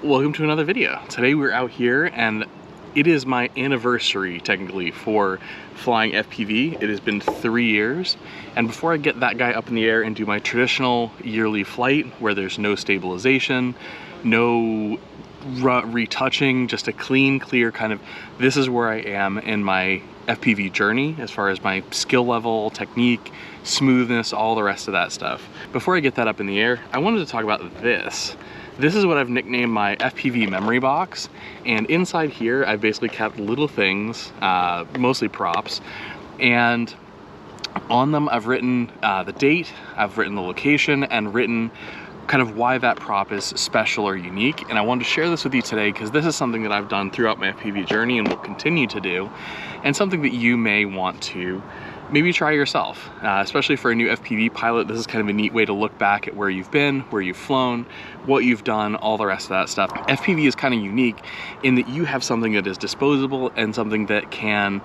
Welcome to another video. Today we're out here and it is my anniversary technically for flying FPV. It has been 3 years, and before I get that guy up in the air and do my traditional yearly flight where there's no stabilization, no retouching, just a clean, clear kind of, this is where I am in my FPV journey as far as my skill level, technique, smoothness, all the rest of that stuff. Before I get that up in the air, I wanted to talk about this. This is what I've nicknamed my FPV memory box, and inside here I've basically kept little things, mostly props, and on them I've written the date, I've written the location, and written kind of why that prop is special or unique. And I wanted to share this with you today because this is something that I've done throughout my FPV journey and will continue to do, and something that you may want to maybe try yourself, especially for a new FPV pilot. This is kind of a neat way to look back at where you've been, where you've flown, what you've done, all the rest of that stuff. FPV is kind of unique in that you have something that is disposable and something that can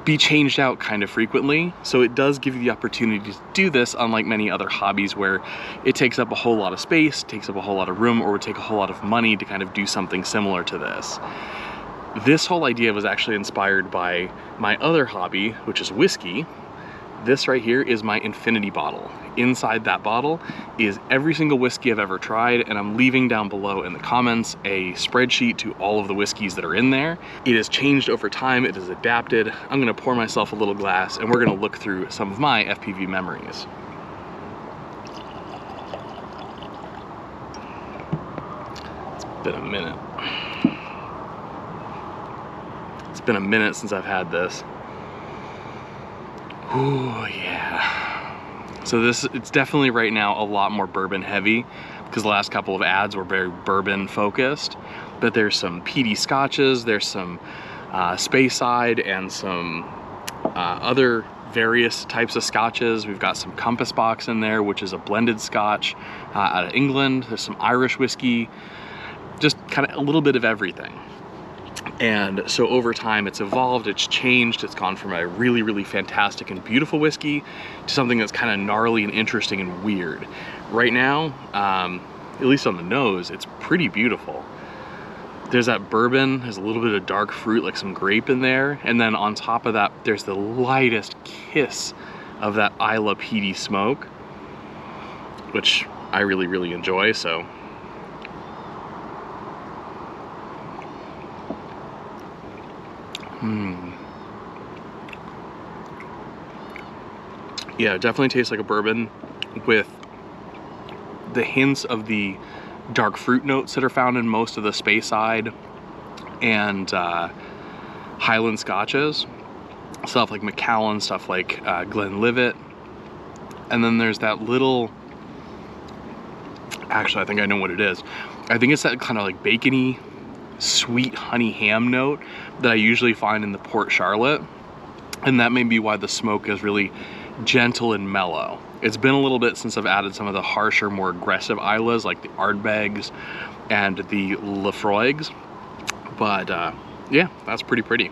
be changed out kind of frequently. So it does give you the opportunity to do this, unlike many other hobbies where it takes up a whole lot of space, takes up a whole lot of room, or would take a whole lot of money to kind of do something similar to this. This whole idea was actually inspired by my other hobby, which is whiskey. This right here is my infinity bottle. Inside that bottle is every single whiskey I've ever tried, and I'm leaving down below in the comments a spreadsheet to all of the whiskeys that are in there. It has changed over time, it has adapted. I'm gonna pour myself a little glass and we're gonna look through some of my FPV memories. It's been a minute. It's been a minute since I've had this. Ooh, yeah. So it's definitely right now a lot more bourbon heavy because the last couple of ads were very bourbon focused, but there's some peaty scotches, there's some Speyside and some other various types of scotches. We've got some Compass Box in there, which is a blended scotch out of England. There's some Irish whiskey, just kind of a little bit of everything. And so over time it's evolved, it's changed, it's gone from a really, really fantastic and beautiful whiskey to something that's kind of gnarly and interesting and weird. Right now, at least on the nose, it's pretty beautiful. There's that bourbon, there's a little bit of dark fruit, like some grape in there, and then on top of that, there's the lightest kiss of that Isla peaty smoke, which I really, really enjoy, so. Yeah, it definitely tastes like a bourbon with the hints of the dark fruit notes that are found in most of the Speyside and Highland scotches. Stuff like Macallan, stuff like Glenlivet. And then there's that little, actually I think I know what it is. I think it's that kind of like bacony, sweet honey ham note that I usually find in the Port Charlotte, and that may be why the smoke is really gentle and mellow. It's been a little bit since I've added some of the harsher, more aggressive Islas like the Ardbegs and the Lafroigs, but yeah, that's pretty.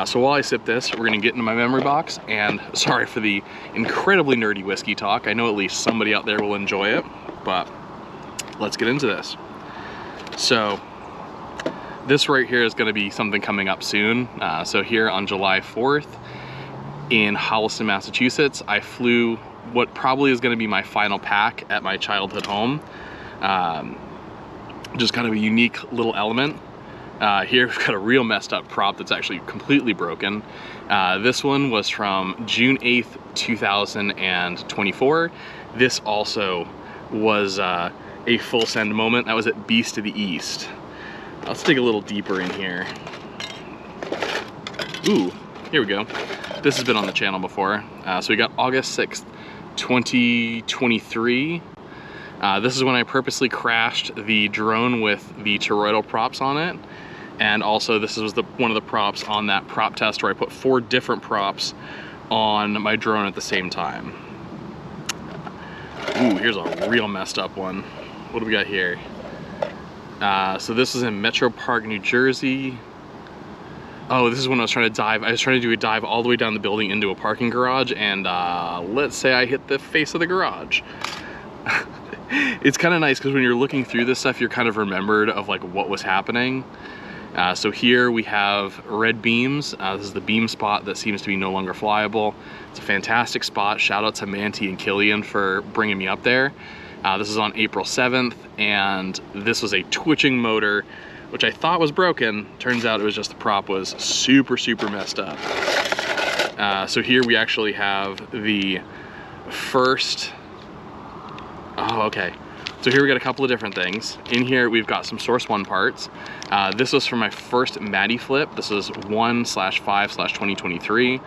So while I sip this, we're gonna get into my memory box, and sorry for the incredibly nerdy whiskey talk. I know at least somebody out there will enjoy it, but let's get into this. So this right here is going to be something coming up soon. So here on July 4th in Holliston, Massachusetts, I flew what probably is going to be my final pack at my childhood home. Just kind of a unique little element. Here we've got a real messed up prop that's actually completely broken. This one was from June 8th, 2024. This also was a full send moment. That was at Beast to the East. Let's dig a little deeper in here. Ooh, here we go. This has been on the channel before. So we got August 6th, 2023. This is when I purposely crashed the drone with the toroidal props on it. And also this was one of the props on that prop test where I put 4 different props on my drone at the same time. Ooh, here's a real messed up one. What do we got here? So this is in Metro Park, New Jersey. Oh, this is when I was trying to dive. I was trying to do a dive all the way down the building into a parking garage, and let's say I hit the face of the garage. It's kind of nice because when you're looking through this stuff, you're kind of remembered of like what was happening. So here we have red beams. This is the beam spot that seems to be no longer flyable. It's a fantastic spot. Shout out to Manti and Killian for bringing me up there. This is on April 7th, and this was a twitching motor, which I thought was broken. Turns out it was just the prop was super, super messed up. So here we actually have the first, oh, okay. So here we got a couple of different things. In here, we've got some Source One parts. This was for my first Matty flip. This is 1/5/2023.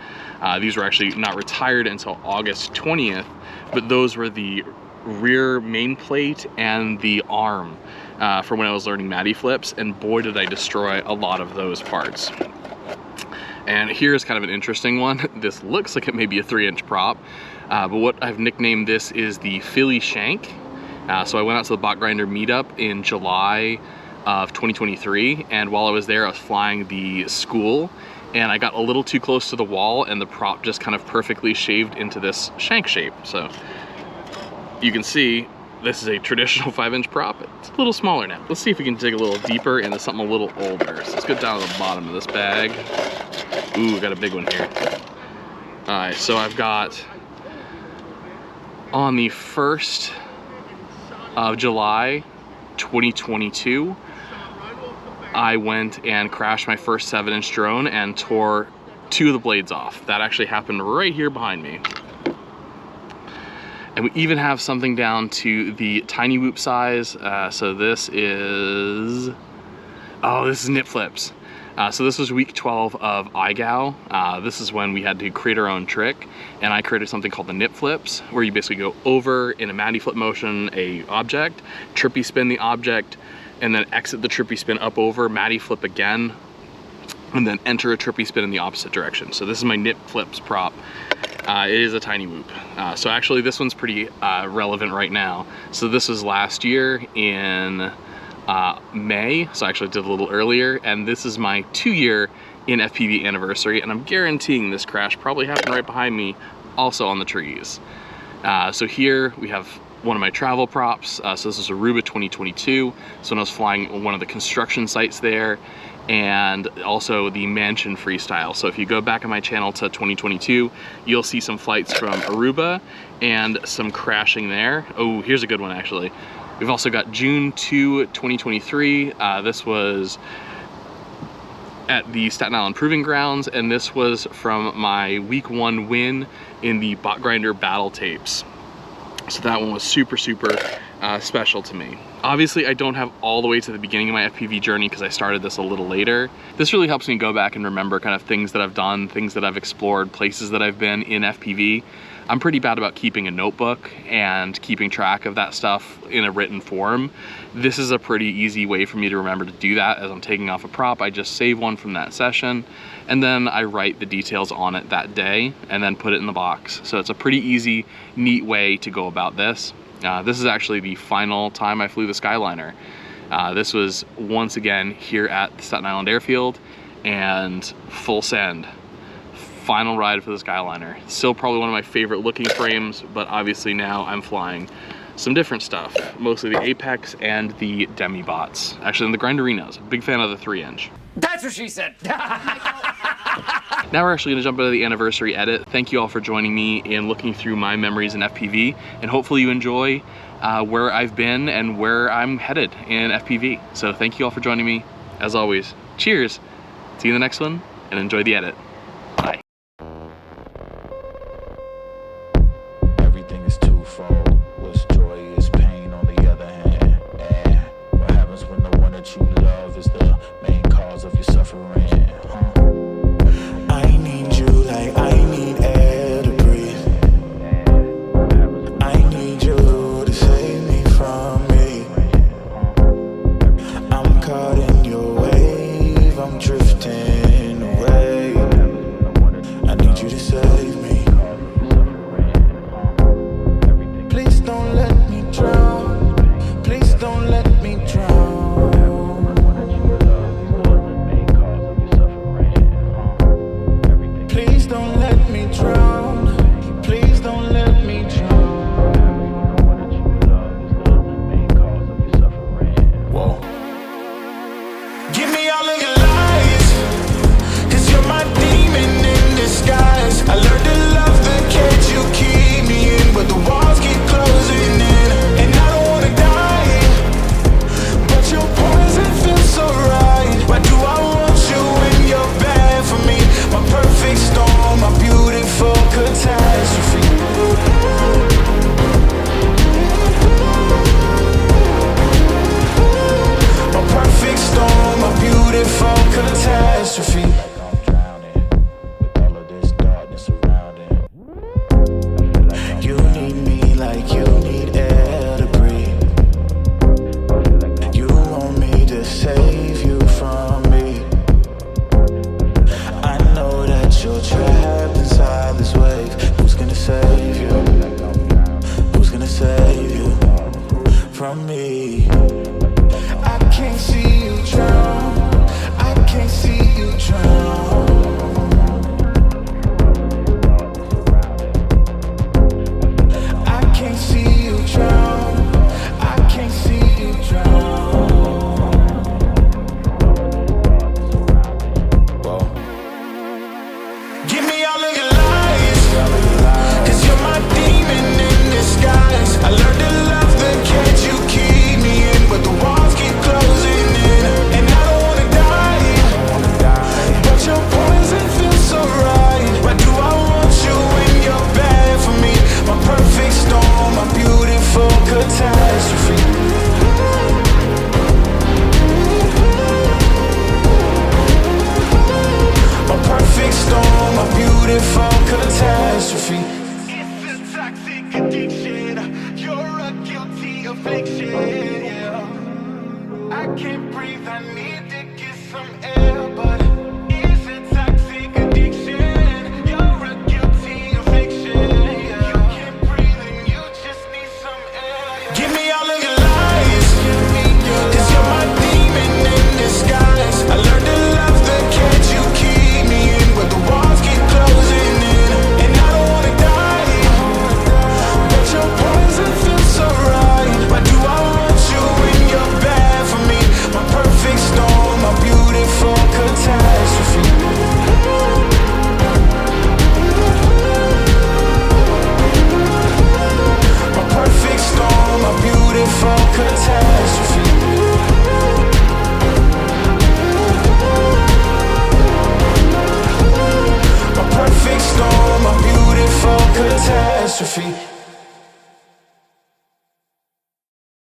These were actually not retired until August 20th, but those were the rear main plate and the arm for when I was learning Matty flips, and boy did I destroy a lot of those parts. And here's kind of an interesting one. This looks like it may be a 3-inch prop, but what I've nicknamed this is the Philly Shank. So I went out to the Bot Grinder meetup in July of 2023, and while I was there, I was flying the School, and I got a little too close to the wall, and the prop just kind of perfectly shaved into this shank shape. So you can see this is a traditional 5-inch prop. It's a little smaller now. Let's see if we can dig a little deeper into something a little older. So let's get down to the bottom of this bag. Ooh, got a big one here. All right, so I've got on the 1st of July 2022, I went and crashed my first 7-inch drone and tore 2 of the blades off. That actually happened right here behind me. And we even have something down to the tiny whoop size. So this is, oh, this is nip flips. So this was week 12 of IGAO. This is when we had to create our own trick, and I created something called the nip flips, where you basically go over in a Matty flip motion a object, trippy spin the object, and then exit the trippy spin up over, Matty flip again, and then enter a trippy spin in the opposite direction. So this is my nip flips prop. It is a tiny whoop. So actually this one's pretty relevant right now. So this was last year in May, so I actually did a little earlier, and this is my 2-year in FPV anniversary, and I'm guaranteeing this crash probably happened right behind me, also on the trees. So here we have one of my travel props. So this is Aruba 2022. So when I was flying one of the construction sites there, and also the Mansion freestyle. So if you go back on my channel to 2022, you'll see some flights from Aruba and some crashing there. Oh, here's a good one actually. We've also got June 2, 2023. This was at the Staten Island Proving Grounds, and this was from my week 1 win in the Bot Grinder battle tapes. So that one was super, super special to me. Obviously, I don't have all the way to the beginning of my FPV journey because I started this a little later. This really helps me go back and remember kind of things that I've done, things that I've explored, places that I've been in FPV. I'm pretty bad about keeping a notebook and keeping track of that stuff in a written form. This is a pretty easy way for me to remember to do that. As I'm taking off a prop, I just save one from that session, and then I write the details on it that day and then put it in the box. So it's a pretty easy, neat way to go about this. This is actually the final time I flew the Skyliner. This was once again here at the Staten Island Airfield, and full send. Final ride for the Skyliner. Still probably one of my favorite looking frames, but obviously now I'm flying some different stuff, mostly the Apex and the Demi bots. Actually, the Grinderinos. Big fan of the 3-inch. That's what she said. Now we're actually gonna jump into the anniversary edit. Thank you all for joining me in looking through my memories in FPV, and hopefully you enjoy where I've been and where I'm headed in FPV. So thank you all for joining me. As always, cheers. See you in the next one, and enjoy the edit. Bye. Everything is twofold. What's joy is pain on the other hand. And what happens when the one that you love is the main cause of your suffering? I need you like I need air to breathe. I need you to save me from me. I'm caught in your wave, I'm drifting away. can't breathe, I need to get some air, but it's a toxic addiction. You're a guilty affliction. You can't breathe and you just need some air. Give me all of your lies, 'cause you're my demon in disguise. I learned to love the cage you keep me in, but the walls keep closing in, and I don't wanna die, but your poison feels so right. Why do I want you when you're bad for me? My perfect storm, my beautiful catastrophe. My perfect storm, my beautiful catastrophe. My perfect storm, my beautiful catastrophe.